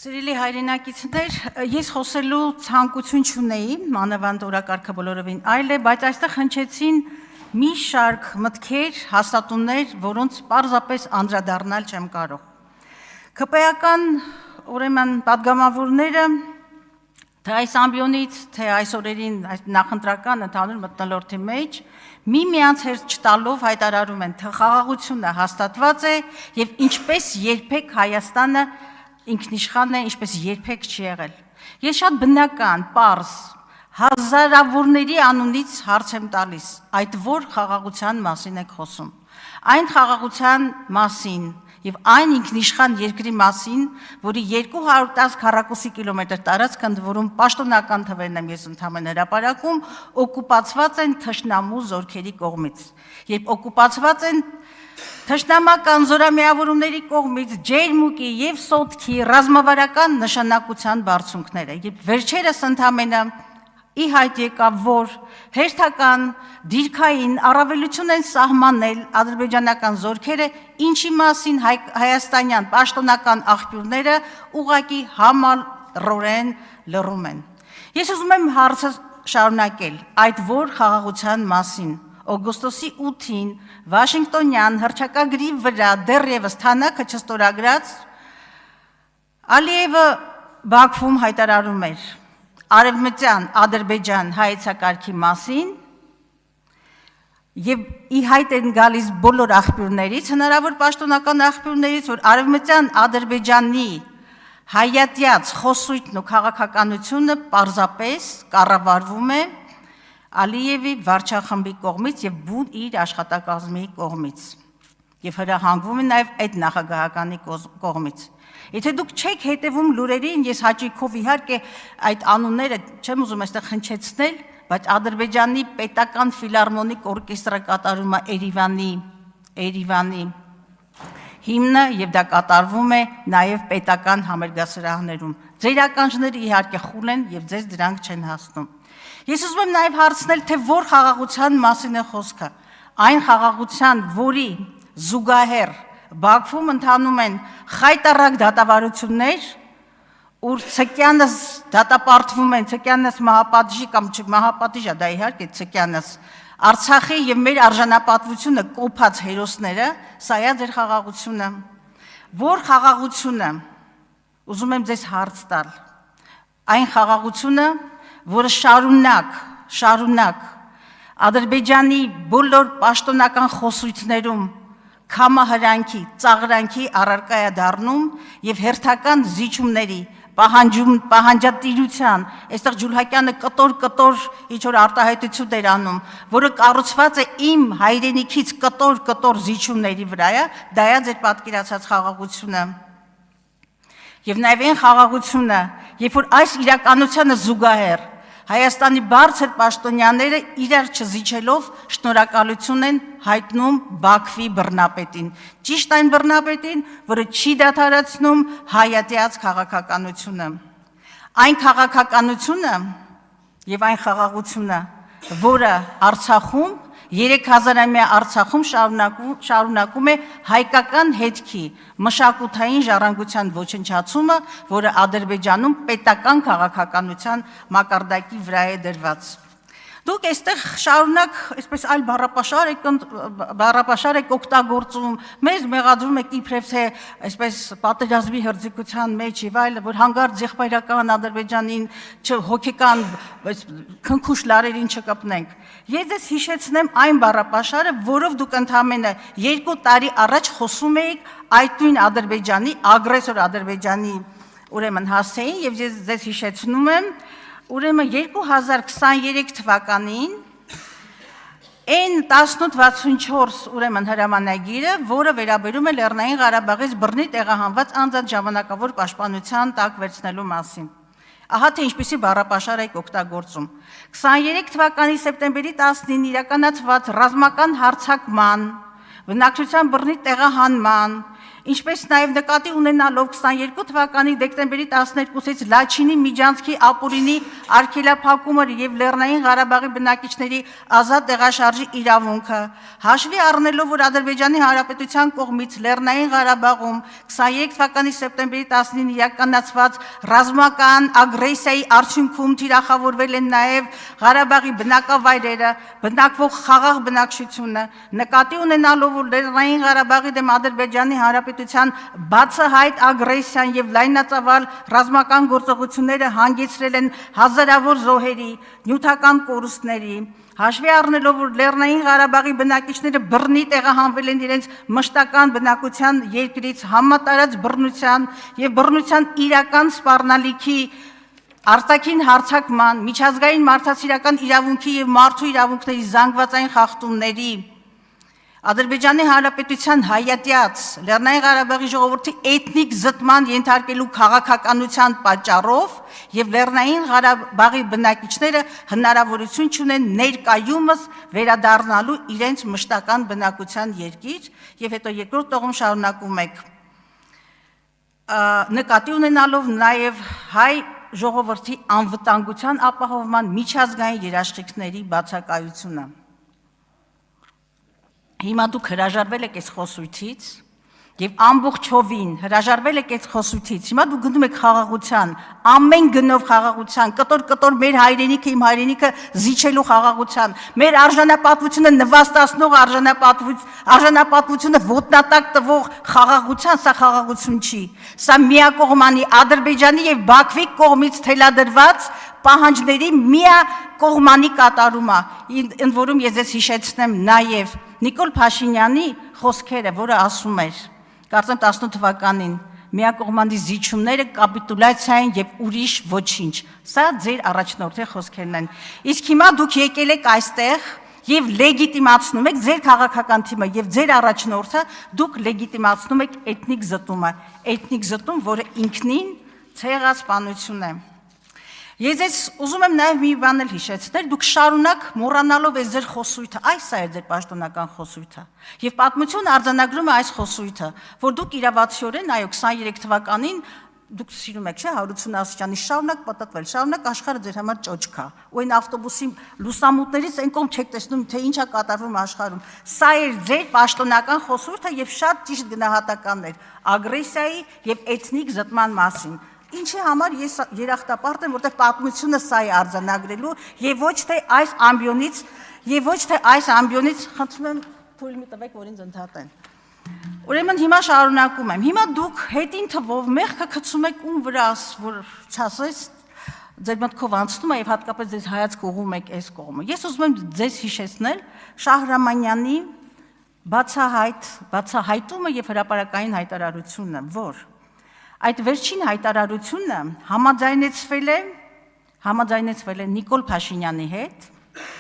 Սիրելի հայրենակիցներ, ես խոսելու ցանկություն չունեի, մանավանդ օրակարգը բոլորովին այլ է, բայց այստեղ հնչեցին մի շարք մտքեր, հաստատումներ, որոնց պարզապես անդրադառնալ չեմ կարող։ ԿՊ-ական, ուրեմն падգամավորները, թե այս ամբիոնից, թե այս օրերին նախընտրական ընդհանուր մթնոլորտի մեջ, միմյանց հետ չտալով հայտարարում են, թե խաղաղությունը հաստատված է եւ ինչպես երբեք Հայաստանը ինքնիշխան է, ինչպես երբեք չի եղել։ Ես շատ բնական, պարզ, հազարավորների անունից հարց եմ տալիս, այդ որ խաղաղության մասին եք խոսում։ Այն խաղաղության մասին եւ այն ինքնիշխան երկրի մասին, որի 210 քառակուսի կիլոմետր տարածք ընդ որում պաշտոնական թվերն եմ ես ընդհանրապես հրապարակում, օկուպացված են թշնամու զորքերի կողմից։ Երբ օկուպացված են թշնամական զորամիավորումների կողմից ջերմուկի եւ սոտքի ռազմավարական նշանակության բարձունքները, երբ վերջերս ընդհանրապես ի հայտ եկավ, որ հերթական դիրքային առավելություն են սահմանել ադրբեջանական զորքերը, ինչի մասին հայաստանյան պաշտոնական աղբյուրները ուղղակի համառորեն լռում են։ Ես ուզում եմ հարցը շարունակել այդ որ խաղաղության մասին։ Օգոստոսի 8-ին Վաշինգտոնյան հռչակագրի վրա դեռևս թանակը չստորագրած Ալիևը Բաքվում հայտարարում էր Արևմտյան Ադրբեջան հայեցակարգի մասին եւ ի հայտ են գալիս բոլոր աղբյուրներից, հնարավոր պաշտոնական աղբյուրներից, որ Արևմտյան Ադրբեջանի հայատյաց խոսույթն ու քաղաքականությունը պարզապես կառավարվում է Ալիևի վարչախմբի կողմից եւ բուն իր աշխատակազմի կողմից եւ հրահանգվում է նաեւ այդ նախագահականի կողմից։ Եթե դուք չեք հետևում լուրերին, ես հաճույքով իհարկե այդ անունները չեմ ուզում այստեղ հնչեցնել, բայց Ադրբեջանի պետական ֆիլհարմոնիկ օրկեստրը կատարում է Երևանի հիմնը եւ դա կատարվում է նաեւ պետական համերգասրահներում։ Ձեր ականջները իհարկե խուլ են եւ ձեզ դրանք չեն հասնում։ Ես ուզում եմ նաև հարցնել, թե որ խաղաղության մասին է խոսքը։ Այն խաղաղության, որի զուգահեռ Բաքվում ընթանում են խայտառակ դատավարություններ, ուր Ցկյանս դատապարտվում են, Ցկյանս մահապատիժի կամ մահապատիժ է դա իհարկե Ցկյանս, Արցախի եւ մեր արժանապատվությունը կոփած հերոսները, սա է ձեր խաղաղությունը։ Որ խաղաղությունը, ուզում եմ ձեզ հարց տալ, այն խաղաղությունը, որը շարունակ Ադրբեջանի բոլոր պաշտոնական խոսույթներում քամահրանքի, ծաղրանքի առարկա է դառնում եւ հերթական զիջումների, պահանջատիրության, այստեղ Ջուլհակյանը կտոր ինչ-որ արտահայտություն էր անում, որը կառուցված է իմ հայրենիքից կտոր զիջումների վրա, դա է ձեր պատկերացած խաղաղությունը։ Եվ նաև այն խաղաղությունը, երբ որ այս իրականությանը զուգահեռ Հայաստանի բարձր պաշտոնյաները իրար չզիջելով շնորհակալություն են հայտնում Բաքվի բռնապետին։ Ճիշտ այն բռնապետին, որը չի դադարեցնում հայատյաց քաղաքականությունը։ Այն քաղաքականությունը եւ այն խաղաղությունը, որը Արցախում 3000-ամյա Արցախում շարունակում է հայկական հետքի մշակութային ժառանգության ոչնչացումը, որը Ադրբեջանում պետական քաղաքականության մակարդակի վրա է դրված։ Դուք այստեղ շարունակ այսպես այլ բառապաշար եք օգտագործում, մեզ մեղադրում եք իբրև թե այսպես պատերազմի հրձգության մեջ եւ այլը, որ հանգարց եղբայրական Ադրբեջանին հոգեկան քնքուշ լարերին չկպնենք։ Ես ձեզ հիշեցնեմ այն բառապաշարը, որով դուք ընդամենը 2 տարի առաջ խոսում էիք այդ նույն Ադրբեջանի, ագրեսոր Ադրբեջանի ուրեմն հասցեին եւ ես ձեզ հիշեցնում եմ Ուրեմն 2023 թվականին այն 1864 ուրեմն հրամանագիրը, որը վերաբերում է Լեռնային Ղարաբաղից բռնի տեղահանված անձանց ժամանակավոր պաշտպանության տակ վերցնելու մասին։ Ահա թե ինչպիսի բառապաշար եք օգտագործում։ 23 թվականի սեպտեմբերի 19-ին իրականացված ռազմական հարձակման, բնակչության բռնի տեղահանման Ինչպես նաև նկատի ունենալով 22 թվականի դեկտեմբերի 12-ից Լաչինի, Միջանցքի, Ապուրինի արգելափակումը եւ Լեռնային Ղարաբաղի բնակիչների ազատ տեղաշարժի իրավունքը, հաշվի առնելով, որ Ադրբեջանի Հանրապետության կողմից Լեռնային Ղարաբաղում 23 թվականի սեպտեմբերի 19-ին իրականացված ռազմական ագրեսիայի արդյունքում թիրախավորվել են նաև Ղարաբաղի բնակավայրերը, բնակվող խաղաղ բնակչությունը, նկատի ունենալով, որ Լեռնային Ղարաբաղի դեմ Ադրբեջանի Հանրապետության բացահայտ ագրեսիան եւ լայնածավալ ռազմական գործողությունները հանգեցրել են հազարավոր զոհերի, նյութական կորուստների, հաշվի առնելով, որ Լեռնային Ղարաբաղի բնակիչները բռնի տեղահանվել են իրենց մշտական բնակության երկրից համատարած բռնության եւ բռնության իրական սպառնալիքի արտաքին հարձակման, միջազգային մարդասիրական իրավունքի եւ մարդու իրավունքների զանգվածային խախտումների, Ադրբեջանի Հանրապետության հայատյաց Լեռնային Ղարաբաղի ժողովրդի էթնիկ զտման ենթարկելու քաղաքականության պատճառով եւ Լեռնային Ղարաբաղի բնակիչները հնարավորություն չունեն ներկայումս վերադառնալու իրենց մշտական բնակության երկիր եւ հետո երկրորդ տողում շարունակում եք նկատի ունենալով նաեւ հայ ժողովրդի անվտանգության ապահովման միջազգային երաշխիքների բացակայությունը Հիմա դուք հրաժարվել եք այս խոսույթից եւ ամբողջովին հրաժարվել եք այս խոսույթից հիմա դուք գնում եք խաղաղության ամեն գնով խաղաղության կտոր մեր հայրենիքը իմ հայրենիքը զիջելու խաղաղության մեր արժանապատվությունը նվաստացնող արժանապատվությունը ոտնատակ տվող խաղաղության սա խաղաղություն չի սա միակողմանի Ադրբեջանի եւ Բաքվի կողմից թելադրված պահանջների միակողմանի կատարում է ընդ որում ես ձեզ հիշեցնեմ նաեւ Նիկոլ Փաշինյանի խոսքերը, որը ասում էր, կարծեմ 18 թվականին, միակողմանի զիջումները կապիտուլյացիա են եւ ուրիշ ոչինչ։ Սա ձեր առաջնորդի խոսքերն են։ Իսկ հիմա դուք եկել եք այստեղ եւ լեգիտիմացնում եք ձեր քաղաքական թիմը եւ ձեր առաջնորդը, դուք լեգիտիմացնում եք էթնիկ զտում, որը ինքնին ցեղասպանություն է։ Ես ձեզ ուզում եմ նաև մի բան էլ հիշեցնել, դուք շարունակ մոռանալով եք ձեր խոսույթը, այս է ձեր պաշտոնական խոսույթը։ Եվ պատմությունը արձանագրում է այս խոսույթը, որ դուք իրավացիորեն, այո, 23 թվականին դուք սիրում եք, չէ՞, Հարություն Ասիչյանի շարունակ պատտվել, շարունակ աշխարհը ձեր համար ճոճք է։ Ու այն ավտոբուսի լուսամուտներից այն կողմ չեք տեսնում, թե ինչ է կատարվում աշխարհում։ Սա էր ձեր պաշտոնական խոսույթը եւ շատ ճիշտ գնահատականներ ագրեսիայի եւ էթնիկ զտման մասին։ Ինչի համար ես երախտապարտ եմ, որտեղ պատմությունը սա է արձանագրելու եւ ոչ թե այս ամբիոնից խնդրում եմ թույլ մի տվեք, որ ինձ ընդհատեն։ Ուրեմն հիմա շարունակում եմ։ Հիմա դուք հետին թվով մեղքը գցում եք ում վրա, որ չասես ձեր մտքով անցնում է եւ հատկապես ձեզ հայացք ուղում եք այս կողմը։ Ես ուզում եմ ձեզ հիշեցնել Շահրամանյանի բացահայտումը եւ հրապարակային հայտարարությունը, որ Այդ վերջին հայտարարությունը համաձայնեցվել է Նիկոլ Փաշինյանի հետ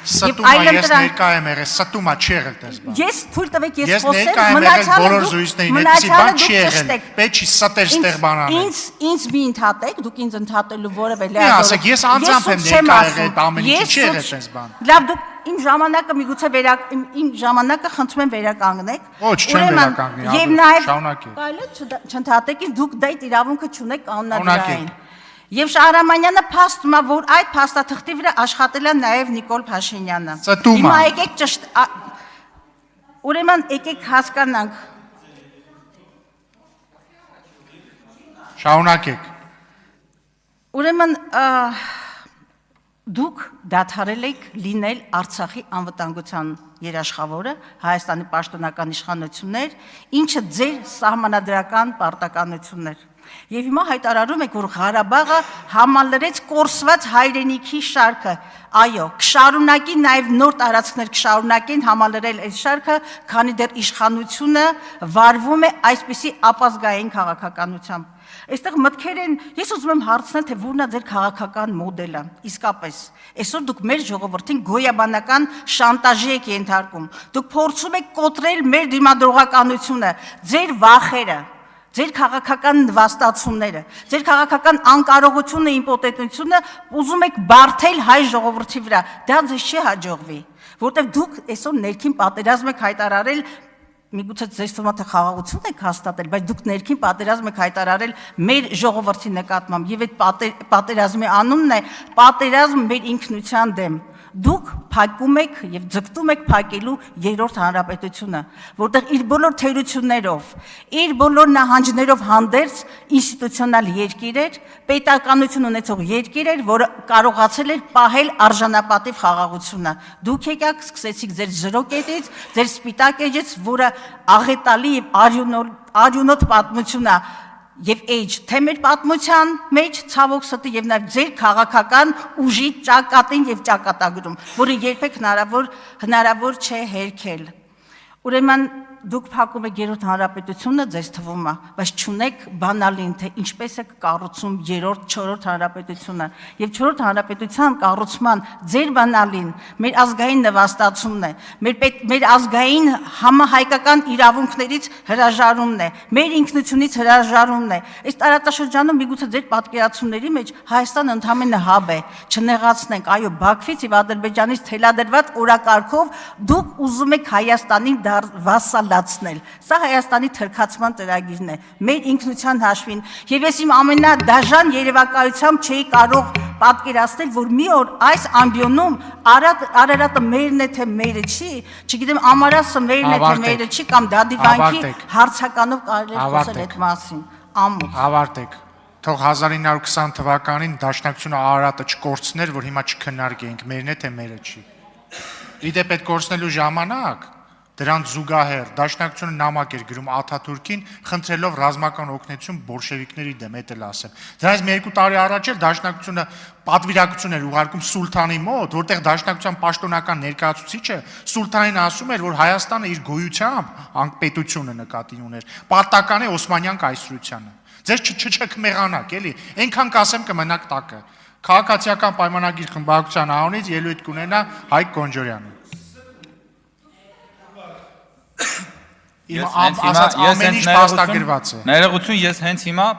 Սատումա ես ներկա եմ եղել, սատումա չի եղել դες բան։ Ես թույլ տվեք ես խոսեմ, ներկա եմ եղել բոլոր զույգներին, այդպեսի բան չի եղել։ Պետք չի սատեր ստեղ բան անել։ Ինձ մի ընդհատեք, դուք ինձ ընդհատելու որևէ լավ։ Մի ասեք, ես անձամբ եմ ներկա եղել, ամեն ինչ չի եղել դες բան։ Լավ, դուք իմ ժամանակը միգուցե իմ ժամանակը խնդրում եմ վերականգնեք։ Ոչ, չեմ վերականգնի, եւ նաեւ շարունակեք։ Կարելի չընդհատեք, դուք դա իրավունքը չունեք կանոնադրային։ Եվ Շահրամանյանը փաստում է, որ այդ փաստաթղթի վրա աշխատել է նաև Նիկոլ Փաշինյանը։ Հիմա եկեք ուրեմն եկեք հասկանանք։ Շարունակեք։ Ուրեմն դուք դադարել եք լինել Արցախի անվտանգության երաշխավորը, Հայաստանի պաշտոնական իշխանություններ, ինչը ձեր սահմանադրական պարտականությունն էր։ Եվ հիմա հայտարարում եք, որ Ղարաբաղը համալրեց կորսված հայրենիքի շարքը, այո, կշարունակի նաև նոր տարածքներ կշարունակեն համալրել այս շարքը, քանի դեռ իշխանությունը վարվում է այսպիսի ապազգային քաղաքականությամբ։ Այստեղ մտքեր են, ես ուզում եմ հարցնել, թե որն է ձեր քաղաքական մոդելը, իսկապես, այսօր դուք մեր ժողովրդին գոյաբանական շանտաժի եք ենթարկում, դուք փորձում եք կոտրել մեր դիմադրողականությունը, ձեր վախերը, ձեր քաղաքական նվաստացումները, ձեր քաղաքական անկարողությունը, իմպոտենտությունը ուզում եք բարթել հայ ժողովրդի վրա, դա ձեզ չի հաջողվի, որտեղ դուք այսօր ներքին պատերազմ եք հայտարարել միգուցե ձեզ թվում է թե խաղաղություն եք հաստատել, բայց դուք ներքին պատերազմ եք հայտարարել մեր ժողովրդի նկատմամբ եւ այդ պատերազմի անունն է պատերազմ մեր ինքնության դեմ։ Դուք փակում եք եւ ձգտում եք փակելու երրորդ հանրապետությունը, որտեղ իր բոլոր թերություններով, իր բոլոր նահանջներով հանդերձ ինստիտուցիոնալ երկիր էր, պետականություն ունեցող երկիր էր, որը կարողացել էր պահել արժանապատիվ խաղաղությունը։ Դուք եկաք, սկսեցիք ձեր ժրոկետից, ձեր սպիտակ էջից, որը աղետալի եւ արյունոտ պատմություն է եւ էջ թե մեր պատմության մեջ ցավոք սրտի եւ նաեւ ձեր քաղաքական ուժի ճակատին եւ ճակատագրում, որը երբեք հնարավոր չէ հերքել։ Ուրեմն դուք փակում եք երրորդ հանրապետությունը, ձեզ թվում է, բայց չունեք բանալին, թե ինչպես է կառուցում երրորդ, չորրորդ հանրապետությունը։ Եվ չորրորդ հանրապետության կառուցման ձեր բանալին մեր ազգային նվաստացումն է, մեր ազգային համահայկական իրավունքներից հրաժարումն է, մեր ինքնությունից հրաժարումն է։ Այս տարածաշրջանում միգուցե ձեր պատկերացումների մեջ Հայաստանը ընդհանրապես հաբ է, չնեղացնենք, այո, Բաքվից եւ Ադրբեջանից թելադրված օրակարգով դուք ուզում եք Հայաստանին վասալացնել։ Սա Հայաստանի թրքացման ծրագիրն է, մեր ինքնության հաշվին։ Եվ ես իմ ամենադաժան երևակայությամբ չէի կարող պատկերացնել, որ մի օր այս ամբիոնում Արարատը մերն է թե մերը չի, չգիտեմ Ամարասը մերն է թե մերը չի, կամ Դադիվանքի հարցականով կարելի է խոսել այդ մասին։ Ամուր։ Ավարտեք։ Թող 1920 թվականին Դաշնակցությունը Արարատը չկորցներ, որ հիմա չքննարկենք, մերն է թե մերը չի։ Իդեպ այդ կորցնելու ժամանակ դրանց զուգահեռ Դաշնակցությունը նամակ էր գրում Աթաթուրքին, խնդրելով ռազմական օգնություն բոլշևիկների դեմ, էդ էլ ասեմ։ Դրանից մի 2 տարի առաջ էլ Դաշնակցությունը պատվիրակություն էր ուղարկում Սուլթանի մոտ, որտեղ Դաշնակցության պաշտոնական ներկայացուցիչը Սուլթանին ասում էր, որ Հայաստանը իր գոյությամբ անկպետությունը նկատի ուներ, պատական է Օսմանյան կայսրությանը։ Ձեզ չքմեղանակ, էլի, այնքան կասեմ կմնաք տակը։ Քաղաքացիական պայմանագիր խմբակցության անունից ելույթ կունենա Հայկ Գոնջորյանը։ Ամեն ինչ փաստագրված է։ Ներողություն, ես հենց հիմա